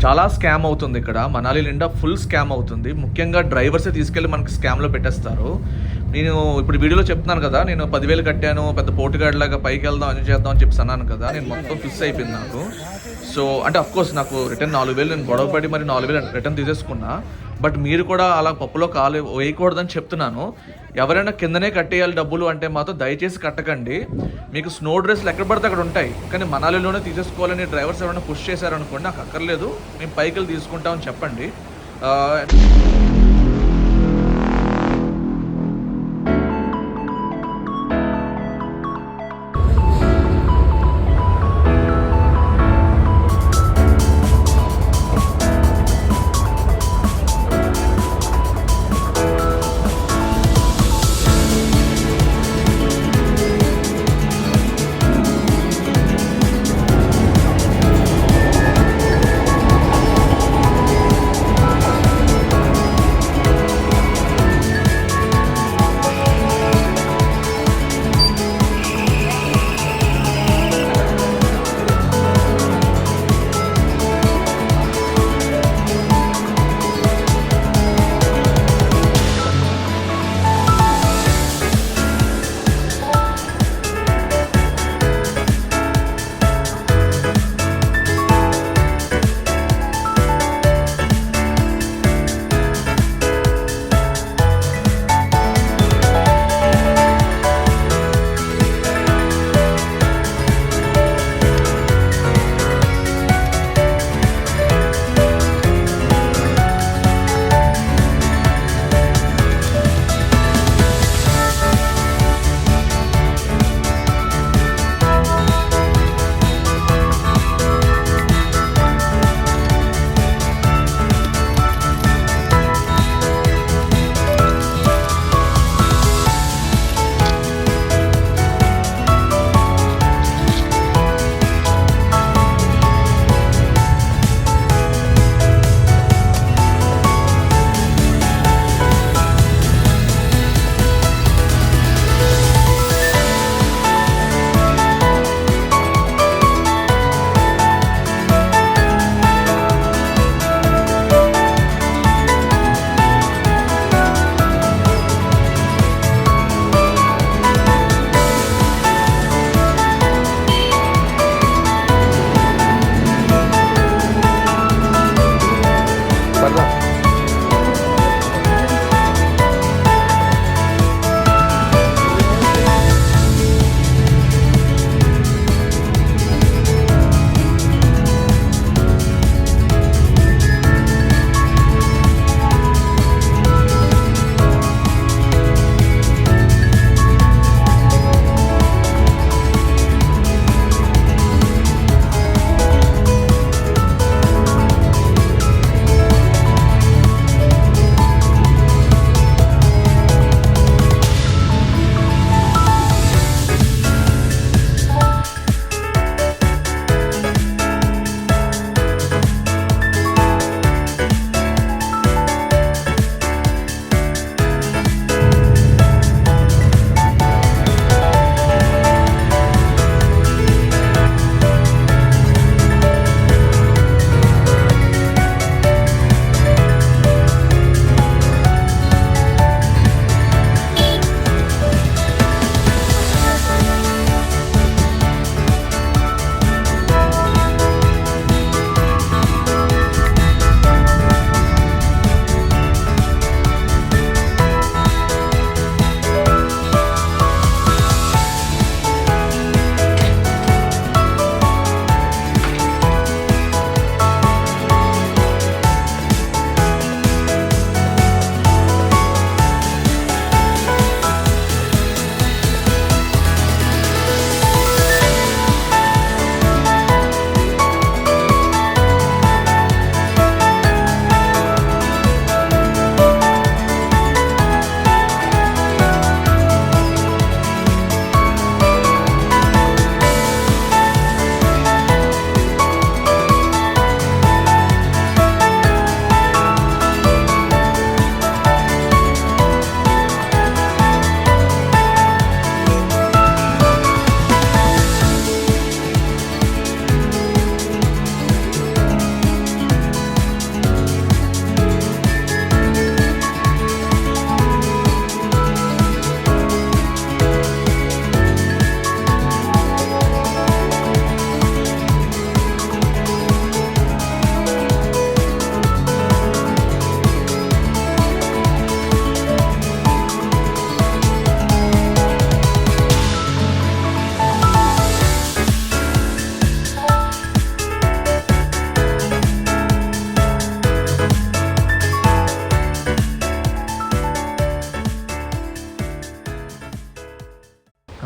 చాలా స్కామ్ అవుతుంది ఇక్కడ. మనాలి నిండా ఫుల్ స్కామ్ అవుతుంది. ముఖ్యంగా డ్రైవర్సే తీసుకెళ్ళి మనకి స్కామ్‌లో పెట్టేస్తారు. నేను ఇప్పుడు వీడియోలో చెప్తున్నాను కదా! నేను 10,000 కట్టాను. పెద్ద పోటుగాడిలాగా పైకెళ్దాం, ఎంజాయ్ చేద్దాం అని చెప్పేసి అన్నాను కదా! నేను మొత్తం ఫిక్స్ అయిపోయింది నాకు. సో, అంటే ఆఫ్‌కోర్స్ నాకు రిటర్న్ 4,000 నేను గొడవ పడి మరి 4,000 రిటర్న్ తీసేసుకున్నా. బట్ మీరు కూడా అలా పప్పులో కాలు వేయకూడదని చెప్తున్నాను. ఎవరైనా కిందనే కట్టేయాలి డబ్బులు అంటే మాత్రం దయచేసి కట్టకండి. మీకు స్నో డ్రెస్‌లు ఎక్కడ పడితే అక్కడ ఉంటాయి. కానీ మనాలిలోనే తీసేసుకోవాలని డ్రైవర్స్ ఎవరైనా పుష్ చేశారనుకోండి, నాకు అక్కర్లేదు, మేము పైకెళ్ళి తీసుకుంటామని చెప్పండి. ఆహ్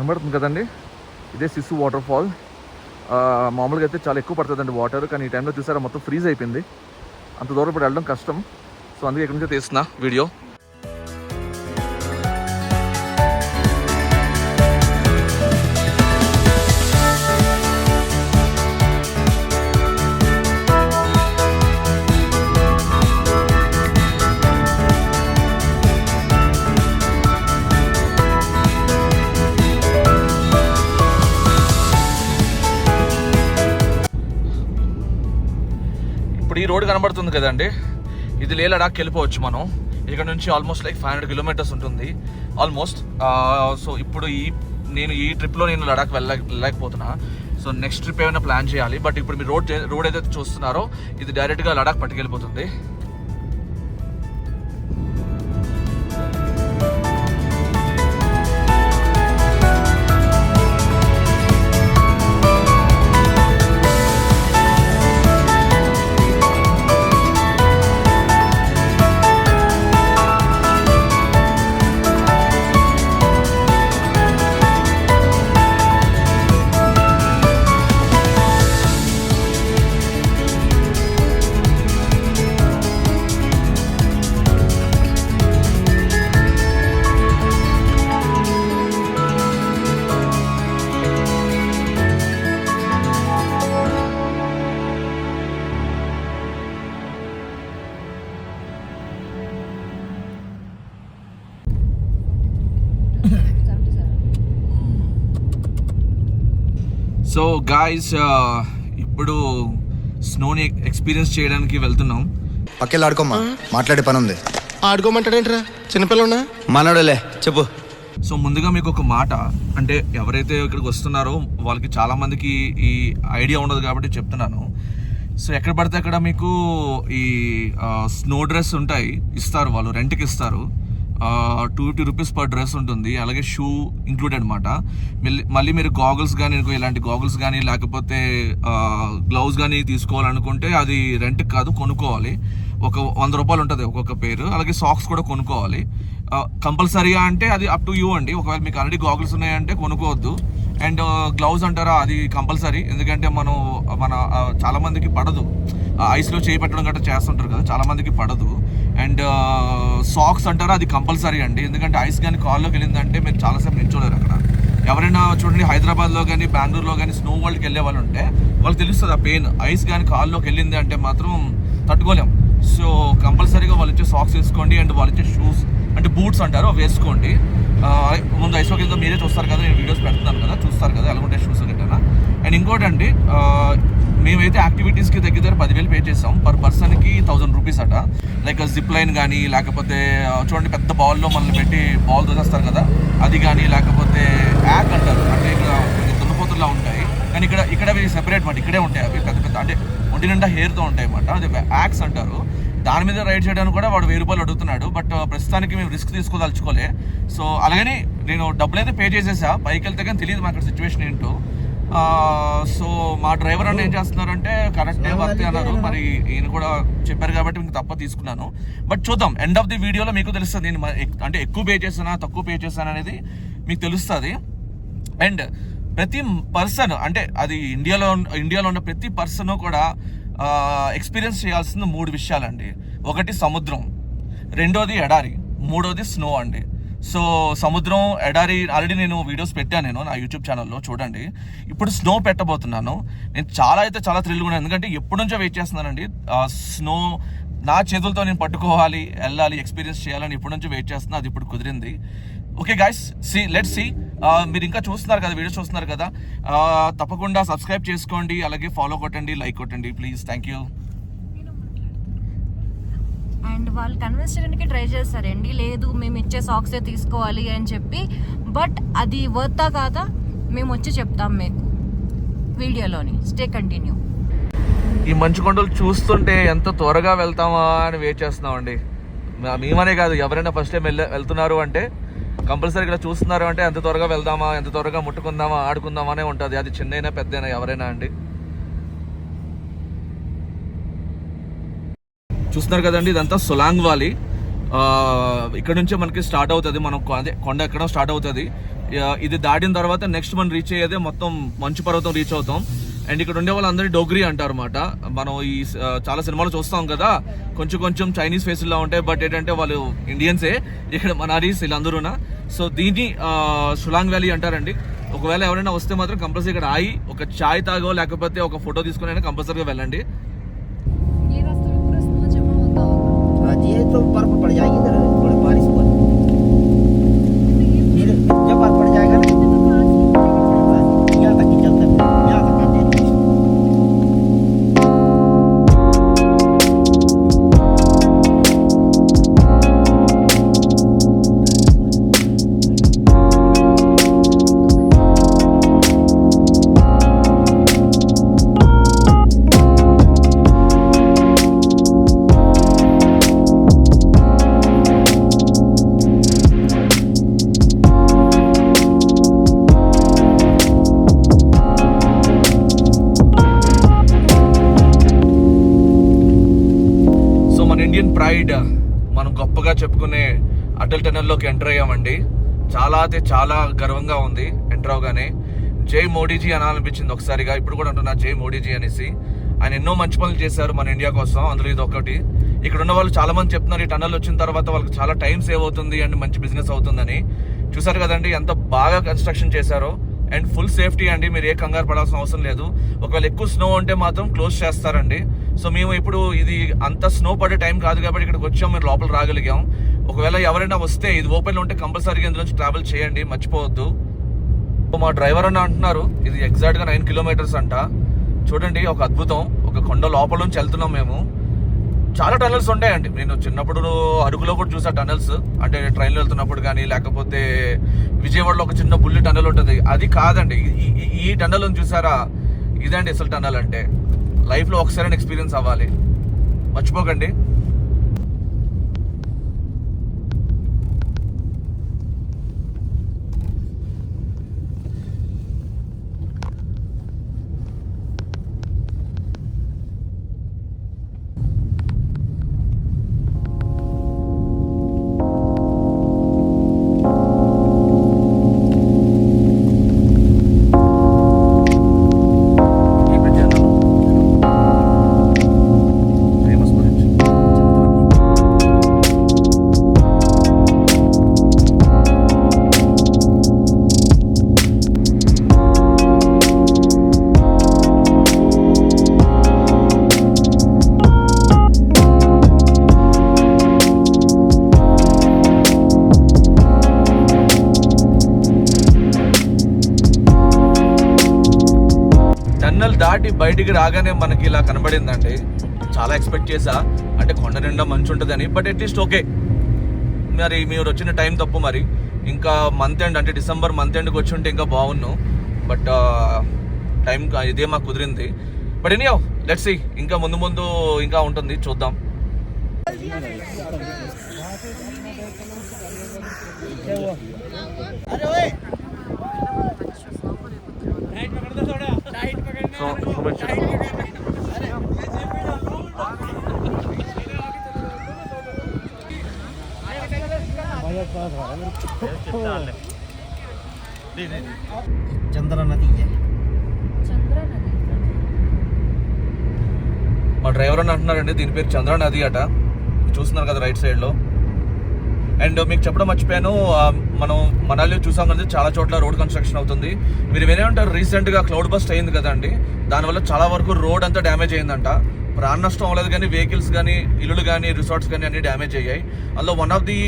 కనబడుతుంది కదండి, ఇదే సిసు వాటర్ ఫాల్. మామూలుగా అయితే చాలా ఎక్కువ పడుతుందండి వాటర్, కానీ ఈ టైంలో చూసారా మొత్తం ఫ్రీజ్ అయిపోయింది. అంత దూరం ఇప్పుడు వెళ్ళడం కష్టం. సో అందుకే ఇక్కడ నుంచే తీస్తున్నా వీడియో. ఇప్పుడు ఈ రోడ్ కనబడుతుంది కదండి, ఇది లే లడాక్ వెళ్ళిపోవచ్చు మనం. ఇక్కడ నుంచి ఆల్మోస్ట్ లైక్ 500 కిలోమీటర్స్ ఉంటుంది ఆల్మోస్ట్. సో ఇప్పుడు నేను ఈ ట్రిప్లో నేను లడాక్ వెళ్ళలేకపోతున్నా. సో నెక్స్ట్ ట్రిప్ ఏమైనా ప్లాన్ చేయాలి. బట్ ఇప్పుడు మీరు రోడ్ ఏదైతే చూస్తున్నారో ఇది డైరెక్ట్గా లడాక్ పట్టుకెళ్ళిపోతుంది. సో గాయ్స్, ఇప్పుడు స్నోని ఎక్స్పీరియన్స్ చేయడానికి వెళ్తున్నాం. పక్కెళ్ళి ఆడుకోమ్మా, మాట్లాడే పని ఉంది. ఆడుకోమంటాడేంట్రా, చిన్నపిల్లన్నా? మనోడలే చెప్పు. సో ముందుగా మీకు ఒక మాట, అంటే ఎవరైతే ఇక్కడికి వస్తున్నారో వాళ్ళకి చాలా మందికి ఈ ఐడియా ఉండదు కాబట్టి చెప్తున్నాను. సో ఎక్కడ పడితే అక్కడ మీకు ఈ స్నో డ్రెస్ ఉంటాయి, ఇస్తారు వాళ్ళు, రెంట్కి ఇస్తారు. 250 రూపీస్ పర్ డ్రెస్ ఉంటుంది, అలాగే షూ ఇంక్లూడెడ్ అనమాట. మళ్ళీ మీరు గాగుల్స్ కానీ ఇలాంటి గాగుల్స్ కానీ లేకపోతే గ్లౌస్ కానీ తీసుకోవాలనుకుంటే అది రెంట్కి కాదు, కొనుక్కోవాలి. ఒక 100 రూపాయలు ఉంటుంది ఒక్కొక్క పేరు. అలాగే సాక్స్ కూడా కొనుక్కోవాలి. కంపల్సరీగా అంటే అది అప్ టు యూ అండి. ఒకవేళ మీకు ఆల్రెడీ గాగుల్స్ ఉన్నాయంటే కొనుక్కోవద్దు. అండ్ గ్లౌజ్ అంటారా, అది కంపల్సరీ. ఎందుకంటే మన చాలా మందికి పడదు, ఐస్లో చేయి పెట్టడం గట్రా చేస్తుంటారు కదా, చాలా మందికి పడదు. అండ్ సాక్స్ అంటారా, అది కంపల్సరీ అండి. ఎందుకంటే ఐస్ కానీ కాల్లోకి వెళ్ళిందంటే మీరు చాలాసేపు నిల్చోలేరు అక్కడ. ఎవరైనా చూడండి, హైదరాబాద్లో కానీ బెంగళూరులో కానీ స్నో వరల్డ్కి వెళ్ళే వాళ్ళు ఉంటే వాళ్ళకి తెలుస్తుంది ఆ పెయిన్. ఐస్ కానీ కాల్లోకి వెళ్ళింది అంటే మాత్రం తట్టుకోలేం. సో కంపల్సరీగా వాళ్ళు ఇచ్చే సాక్స్ వేసుకోండి. అండ్ వాళ్ళు ఇచ్చే షూస్ అంటే బూట్స్ అంటారు, అవి వేసుకోండి. ముందు ఐస్లోకి వెళ్తే మీరే చూస్తారు కదా, నేను వీడియోస్ పెడుతున్నాను కదా, చూస్తారు కదా ఎలా ఉంటాయి షూస్ గట్రా. అండ్ ఇంకోటి అండి, మేమైతే యాక్టివిటీస్కి దగ్గర 10,000 పే చేసాం. పర్ పర్సన్కి 1000 రూపీస్ అట. లైక్ జిప్ లైన్ కానీ, లేకపోతే చూడండి పెద్ద బాల్లో మనల్ని పెట్టి బాల్ దోసేస్తారు కదా, అది కానీ, లేకపోతే యాక్ అంటారు, అంటే ఇక్కడ దున్నపోతుల్లా ఉంటాయి కానీ ఇక్కడ సెపరేట్ మాట, ఇక్కడే ఉంటాయి అవి పెద్ద పెద్ద, అంటే ఒంటి నిండా హెయిర్తో ఉంటాయి అన్నమాట, అది యాక్స్ అంటారు. దాని మీద రైడ్ చేయడానికి కూడా వాడు 1000 రూపాయలు అడుగుతున్నాడు. బట్ ప్రస్తుతానికి మేము రిస్క్ తీసుకోదలుచుకోలే. సో అలాగని నేను డబ్బులు అయితే పే చేసేసా, పైకి వెళ్తే కానీ తెలియదు మాకు సిచ్యువేషన్ ఏంటో. సో మా డ్రైవర్ అన్న ఏం చేస్తున్నారంటే కరెక్టే వర్క్ అన్నారు, మరి ఈయన కూడా చెప్పారు కాబట్టి మీకు తప్ప తీసుకున్నాను. బట్ చూద్దాం, ఎండ్ ఆఫ్ ది వీడియోలో మీకు తెలుస్తుంది నేను అంటే ఎక్కువ పే చేశానా తక్కువ పే చేశాను అనేది మీకు తెలుస్తుంది. అండ్ ప్రతి పర్సన్, అంటే అది ఇండియాలో ఉన్న ప్రతి పర్సన్ కూడా ఎక్స్పీరియన్స్ చేయాల్సిన 3 విషయాలండి. ఒకటి సముద్రం, రెండోది ఎడారి, మూడోది స్నో అండి. సో సముద్రం, ఎడారి ఆల్రెడీ నేను వీడియోస్ పెట్టాను నేను నా యూట్యూబ్ ఛానల్లో, చూడండి. ఇప్పుడు స్నో పెట్టబోతున్నాను. నేను చాలా థ్రిల్గా ఉన్నాను, ఎందుకంటే ఎప్పటి నుంచో వెయిట్ చేస్తున్నానండి. స్నో నా చేతులతో నేను పట్టుకోవాలి, వెళ్ళాలి, ఎక్స్పీరియన్స్ చేయాలని ఎప్పటి నుంచో వెయిట్ చేస్తున్నా. అది ఇప్పుడు కుదిరింది. Okay guys, let's see. మీరు ఇంకా చూస్తున్నారు కదా, వీడియోస్ చూస్తున్నారు కదా, తప్పకుండా సబ్స్క్రైబ్ చేసుకోండి, అలాగే ఫాలో కొట్టండి, లైక్ కొట్టండి ప్లీజ్. Thank you. అండ్ వాళ్ళు కన్విన్స్ చేయడానికి ట్రై చేస్తారండి, లేదు మేము ఇచ్చే సాక్సే తీసుకోవాలి అని చెప్పి. బట్ అది వర్తా కాదా మేము వచ్చి చెప్తాం మీకు వీడియోలోని. Stay continue. ఈ మంచు కొండలు చూస్తుంటే ఎంత త్వరగా వెళ్తామా అని వెయిట్ చేస్తున్నామండి. మేమనే కాదు, ఎవరైనా ఫస్ట్ టైం వెళ్తున్నారు అంటే కంపల్సరీ ఇక్కడ చూస్తున్నారు అంటే ఎంత త్వరగా వెళ్దామా, ఎంత త్వరగా ముట్టుకుందామా, ఆడుకుందామా అనే ఉంటుంది. అది చిన్నైనా పెద్దైనా ఎవరైనా అండి. చూస్తున్నారు కదండి, ఇదంతా సొలాంగ్ వ్యాలీ. ఇక్కడ నుంచే మనకి స్టార్ట్ అవుతుంది. మనం కొండ ఎక్కడో స్టార్ట్ అవుతుంది. ఇది దాటిన తర్వాత నెక్స్ట్ మనం రీచ్ అయ్యేదే మొత్తం మంచు పర్వతం రీచ్ అవుతాం. అండ్ ఇక్కడ ఉండే వాళ్ళందరినీ డోగ్రీ అంటారు అనమాట. మనం ఈ చాలా సినిమాలు చూస్తాం కదా, కొంచెం చైనీస్ ఫేసుల్లో ఉంటాయి, బట్ ఏంటంటే వాళ్ళు ఇండియన్సే. ఇక్కడ మనాలీస్ వీళ్ళందరూనా. సో దీన్ని షులాంగ్ వ్యాలీ అంటారండి. ఒకవేళ ఎవరైనా వస్తే మాత్రం కంపల్సరీ ఇక్కడ ఆగి ఒక చాయ్ తాగో లేకపోతే ఒక ఫోటో తీసుకుని కంపల్సరీగా వెళ్ళండి. ये तो बर्फ पड़ जाएगी इधर, थोड़ी बारिश हुआ फिर जब बर्फ पड़ जाएगा ना यहाँ तक ही चलते यहाँ तक कहते हैं. ఇండియన్ ప్రైడ్ మనం గొప్పగా చెప్పుకునే అటల్ టనెల్లోకి ఎంటర్ అయ్యామండి. చాలా గర్వంగా ఉంది ఎంటర్ అవగానే. జై మోడీజీ అనాలనిపించింది ఒకసారిగా. ఇప్పుడు కూడా అంటున్నా జై మోడీజీ అనేసి. ఆయన ఎన్నో మంచి పనులు చేశారు మన ఇండియా కోసం, అందులో ఇది ఒకటి. ఇక్కడ ఉన్న వాళ్ళు చాలా మంది చెప్తున్నారు ఈ టనల్ వచ్చిన తర్వాత వాళ్ళకి చాలా టైం సేవ్ అవుతుంది అండ్ మంచి బిజినెస్ అవుతుందని. చూసారు కదండి ఎంత బాగా కన్స్ట్రక్షన్ చేశారో. అండ్ ఫుల్ సేఫ్టీ అండి, మీరు ఏ కంగారు పడాల్సిన అవసరం లేదు. ఒకవేళ ఎక్కువ స్నో ఉంటే మాత్రం క్లోజ్ చేస్తారండి. సో మేము ఇప్పుడు ఇది అంత స్నో పడే టైం కాదు కాబట్టి ఇక్కడికి వచ్చాం, మీరు లోపల రాగలిగాం. ఒకవేళ ఎవరైనా వస్తే ఇది ఓపెన్ ఉంటే కంపల్సరీగా ఇందులో నుంచి ట్రావెల్ చేయండి, మర్చిపోవద్దు. మా డ్రైవర్ అన్న అంటున్నారు ఇది ఎగ్జాక్ట్గా 9 కిలోమీటర్స్ అంట. చూడండి ఒక అద్భుతం, ఒక కొండ లోపల నుంచి వెళ్తున్నాం మేము. చాలా టనల్స్ ఉంటాయండి. నేను చిన్నప్పుడు అరుగులో కూడా చూసా టనల్స్, అంటే ట్రైన్లో వెళ్తున్నప్పుడు కానీ లేకపోతే విజయవాడలో ఒక చిన్న బుల్లి టనల్ ఉంటుంది. అది కాదండి, ఈ టనల్ చూసారా, ఇదండి అసలు టనల్ అంటే. లైఫ్లో ఒకసారి ఎక్స్పీరియన్స్ అవ్వాలి, మర్చిపోకండి. దాటి బయటికి రాగానే మనకి ఇలా కనబడిందండి. చాలా ఎక్స్పెక్ట్ చేసా, అంటే కొండ నిండా మంచు ఉంటుందని. బట్ అట్లీస్ట్ ఓకే, మరి మీరు వచ్చిన టైం తప్పు. మరి ఇంకా మంత్ ఎండ్ అంటే డిసెంబర్ మంత్ ఎండ్కి వచ్చి ఉంటే ఇంకా బాగున్నాను. బట్ టైం ఇదే మాకు కుదిరింది. బట్ ఎనీహౌ లెట్స్ సీ, ఇంకా ముందు ఇంకా ఉంటుంది, చూద్దాం. चंद्रा नदी है. మా డ్రైవర్ అని అంటున్నారండి దీని పేరు చంద్రా నది అట. చూస్తున్నారు కదా రైట్ సైడ్ లో. అండ్ మీకు చెప్పడం మర్చిపోయాను, మనం మనాలిలో చూసాం కదా చాలా చోట్ల రోడ్ కన్స్ట్రక్షన్ అవుతుంది. మీరు వినే ఉంటారు రీసెంట్ గా క్లౌడ్ బస్ట్ అయింది కదండి, దానివల్ల చాలా వరకు రోడ్ అంతా డ్యామేజ్ అయిందంట. ప్రాణ నష్టం అవ్వలేదు కానీ వెహికల్స్ కానీ ఇల్లులు కానీ రిసార్ట్స్ కానీ అన్ని డ్యామేజ్ అయ్యాయి. అందులో one of the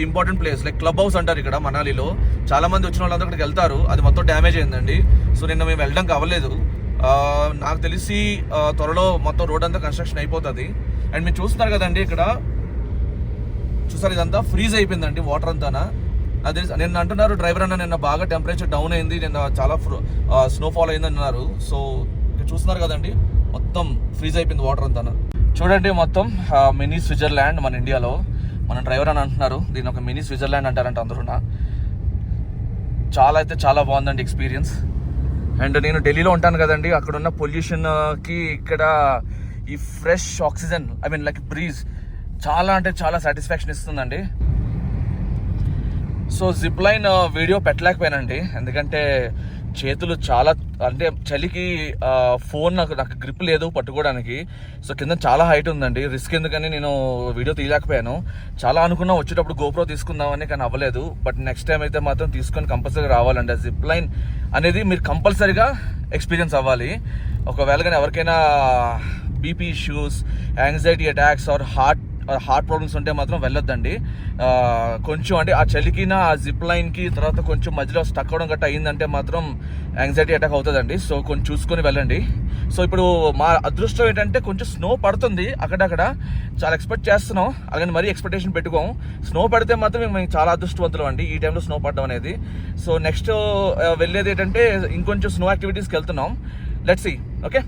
important place like club house అంటారు ఇక్కడ మనాలిలో. చాలా మంది వచ్చిన వాళ్ళంతా అక్కడికి వెళ్తారు, అది మొత్తం డ్యామేజ్ అయిందండి. సో నిన్న మేము వెళ్ళడానికి అవ్వలేదు. నాకు తెలిసి త్వరలో మొత్తం రోడ్ అంతా కన్స్ట్రక్షన్ అయిపోతుంది. అండ్ మీరు చూస్తున్నారు కదండి ఇక్కడ, చూసారు ఇదంతా ఫ్రీజ్ అయిపోయిందండి వాటర్ అంతానా. అది నిన్న అంటున్నారు డ్రైవర్ అన్న నిన్న బాగా టెంపరేచర్ డౌన్ అయింది, నిన్న చాలా స్నోఫాల్ అయింది అన్నారు. సో ఇక్కడ చూస్తున్నారు కదండి మొత్తం ఫ్రీజ్ అయిపోయింది వాటర్ అంతా. చూడండి మొత్తం మినీ స్విట్జర్లాండ్ మన ఇండియాలో. మన డ్రైవర్ అని అంటున్నారు దీని ఒక మినీ స్విట్జర్లాండ్ అంటారంట అందరూ. చాలా అయితే చాలా బాగుందండి ఎక్స్పీరియన్స్. అండ్ నేను ఢిల్లీలో ఉంటాను కదండి, అక్కడ ఉన్న పొల్యూషన్కి ఇక్కడ ఈ ఫ్రెష్ ఆక్సిజన్ లైక్ బ్రీజ్ చాలా అంటే చాలా సాటిస్ఫాక్షన్ ఇస్తుందండి. సో జిప్ లైన్ వీడియో పెట్టలేకపోయానండి, ఎందుకంటే చేతులు చాలా అంటే చలికి ఫోన్ నాకు గ్రిప్ లేదు పట్టుకోవడానికి. సో కింద చాలా హైట్ ఉందండి, రిస్క్ ఎందుకని నేను వీడియో తీయలేకపోయాను. చాలా అనుకున్నా వచ్చేటప్పుడు గోప్రో తీసుకుందామని, కానీ అవ్వలేదు. బట్ నెక్స్ట్ టైం అయితే మాత్రం తీసుకొని కంపల్సరీగా రావాలండి. జిప్ లైన్ అనేది మీరు కంపల్సరీగా ఎక్స్పీరియన్స్ అవ్వాలి. ఒకవేళ కానీ ఎవరికైనా BP issues, anxiety attacks or heart problems ఉంటే మాత్రం వెళ్ళొద్దండి. కొంచెం అంటే ఆ చలికిన ఆ జిప్ లైన్కి తర్వాత కొంచెం మధ్యలో స్టక్ అవడం గట్రా అయిందంటే మాత్రం యాంగ్జైటీ అటాక్ అవుతుందండి. సో కొంచెం చూసుకొని వెళ్ళండి. సో ఇప్పుడు మా అదృష్టం ఏంటంటే కొంచెం స్నో పడుతుంది అక్కడక్కడ, చాలా ఎక్స్పెక్ట్ చేస్తున్నాం. అలాగే మరీ ఎక్స్పెక్టేషన్ పెట్టుకోం. స్నో పడితే మాత్రం మేము చాలా అదృష్టవంతులు అండి ఈ టైంలో స్నో పడడం అనేది. సో నెక్స్ట్ వెళ్ళేది ఏంటంటే ఇంకొంచెం స్నో యాక్టివిటీస్కి వెళ్తున్నాం. Let's see. Okay,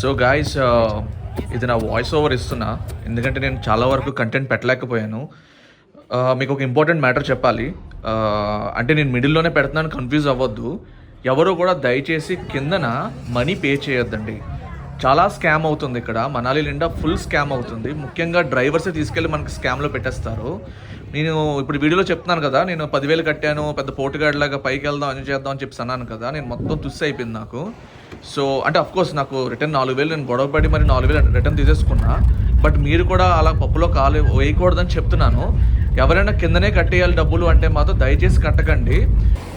so guys, ఇది నా వాయిస్ ఓవర్ ఇస్తున్నా, ఎందుకంటే నేను చాలా వరకు కంటెంట్ పెట్టలేకపోయాను. మీకు ఒక ఇంపార్టెంట్ మ్యాటర్ చెప్పాలి. అంటే నేను మిడిల్లోనే పెడుతున్నాను, కన్ఫ్యూజ్ అవ్వద్దు. ఎవరు కూడా దయచేసి కిందన మనీ పే చేయొద్దండి. చాలా స్కామ్ అవుతుంది ఇక్కడ, మనాలి నిండా ఫుల్ స్కామ్ అవుతుంది. ముఖ్యంగా డ్రైవర్సే తీసుకెళ్ళి మనకి స్కామ్లో పెట్టేస్తారు. నేను ఇప్పుడు వీడియోలో చెప్తున్నాను కదా, నేను 10,000 కట్టాను, పెద్ద పోటుగాడిలాగా పైకి వెళ్దాం ఎంజాయ్ చేద్దాం అని చెప్పి అన్నాను కదా, నేను మొత్తం తుస్సు అయిపోయింది నాకు. సో అంటే అఫ్కోర్స్ నాకు రిటర్న్ 4,000 నేను గొడవపడి మరి 4,000 రిటర్న్ తీసేసుకున్నా. బట్ మీరు కూడా అలా పప్పులో కాలు వేయకూడదని చెప్తున్నాను. ఎవరైనా కిందనే కట్టేయాలి డబ్బులు అంటే మాత్రం దయచేసి కట్టకండి.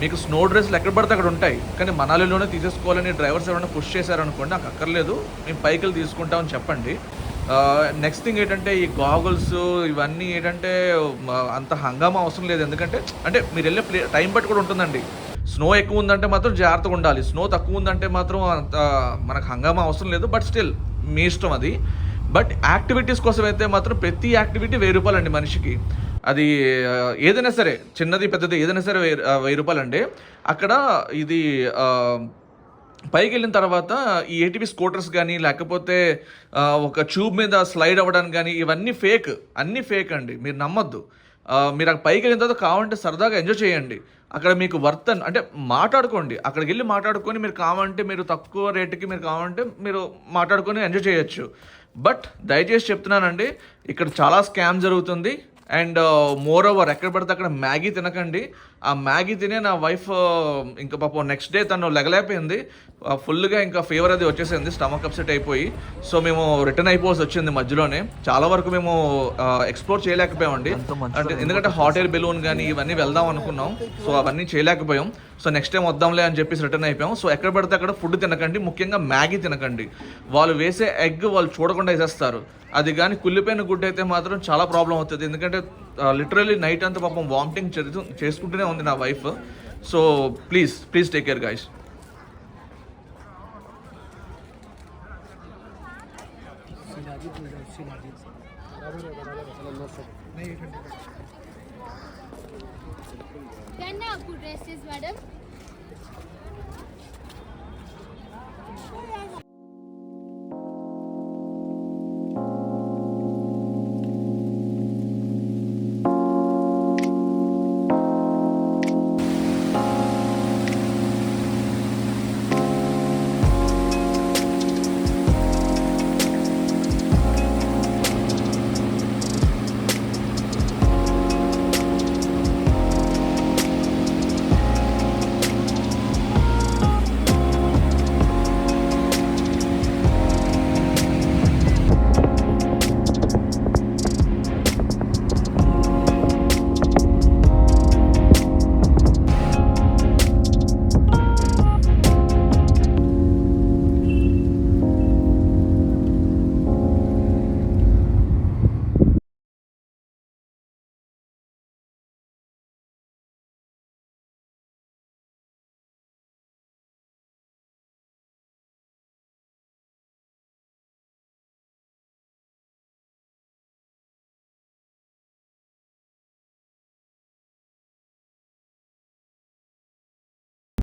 మీకు స్నో డ్రెస్లు ఎక్కడ పడితే అక్కడ ఉంటాయి, కానీ మనాలిలోనే తీసేసుకోవాలని డ్రైవర్స్ ఎవరైనా పుష్ చేశారనుకోండి, నాకు అక్కర్లేదు, మేము పైకి తీసుకుంటామని చెప్పండి. నెక్స్ట్ థింగ్ ఏంటంటే ఈ గాగుల్స్ ఇవన్నీ ఏంటంటే అంత హంగామా అవసరం లేదు. ఎందుకంటే అంటే మీరు వెళ్ళే టైం బట్టి కూడా ఉంటుందండి. స్నో ఎక్కువ ఉందంటే మాత్రం జాగ్రత్తగా ఉండాలి, స్నో తక్కువ ఉందంటే మాత్రం అంత మనకు హంగామా అవసరం లేదు. బట్ స్టిల్ మీ ఇష్టం అది. బట్ యాక్టివిటీస్ కోసం అయితే మాత్రం ప్రతి యాక్టివిటీ 1,000 రూపాయలు అండి మనిషికి. అది ఏదైనా సరే, చిన్నది పెద్దది ఏదైనా సరే 1,000 రూపాయలు అండి. అక్కడ ఇది పైకి వెళ్ళిన తర్వాత ఈ ఏటీవీ స్కూటర్స్ కానీ లేకపోతే ఒక ట్యూబ్ మీద స్లైడ్ అవ్వడానికి కానీ ఇవన్నీ ఫేక్, అన్నీ ఫేక్ అండి, మీరు నమ్మొద్దు. మీరు అక్కడ పైకి వెళ్ళిన తర్వాత కావాలంటే సరదాగా ఎంజాయ్ చేయండి. అక్కడ మీకు వర్త్ అంటే మాట్లాడుకోండి, అక్కడికి వెళ్ళి మాట్లాడుకొని మీరు కావాలంటే మీరు తక్కువ రేటుకి మీరు కావాలంటే మీరు మాట్లాడుకొని ఎంజాయ్ చేయొచ్చు. బట్ దయచేసి చెప్తున్నానండి, ఇక్కడ చాలా స్కామ్ జరుగుతుంది. అండ్ మోర్ ఓవర్ ఎక్కడ పడితే అక్కడ మ్యాగీ తినకండి. ఆ మ్యాగీ తినే నా వైఫ్ ఇంకా పాపం నెక్స్ట్ డే తను లెగలేకపోయింది, ఫుల్గా ఇంకా ఫీవర్ అది వచ్చేసింది, స్టమక్ అప్సెట్ అయిపోయి. సో మేము రిటర్న్ అయిపోవాల్సి వచ్చింది మధ్యలోనే. చాలా వరకు మేము ఎక్స్ప్లోర్ చేయలేకపోయామండి, అంటే ఎందుకంటే హాట్ ఎయిర్ బెలూన్ కానీ ఇవన్నీ వెళ్దాం అనుకున్నాం, సో అవన్నీ చేయలేకపోయాం. సో నెక్స్ట్ టైం వద్దాంలే అని చెప్పేసి రిటర్న్ అయిపోయాం. సో ఎక్కడ పడితే అక్కడ ఫుడ్ తినకండి, ముఖ్యంగా మ్యాగీ తినకండి. వాళ్ళు వేసే ఎగ్ వాళ్ళు చూడకుండా వేసేస్తారు, అది కానీ కుళ్ళిపోయిన గుడ్డ అయితే మాత్రం చాలా ప్రాబ్లం అవుతుంది. ఎందుకంటే లిటరల్లీ నైట్ అంతా పాపం వామిటింగ్ చేసుకుంటూనే ఉంది నా wife. So please take care guys. Can I put dresses, madam?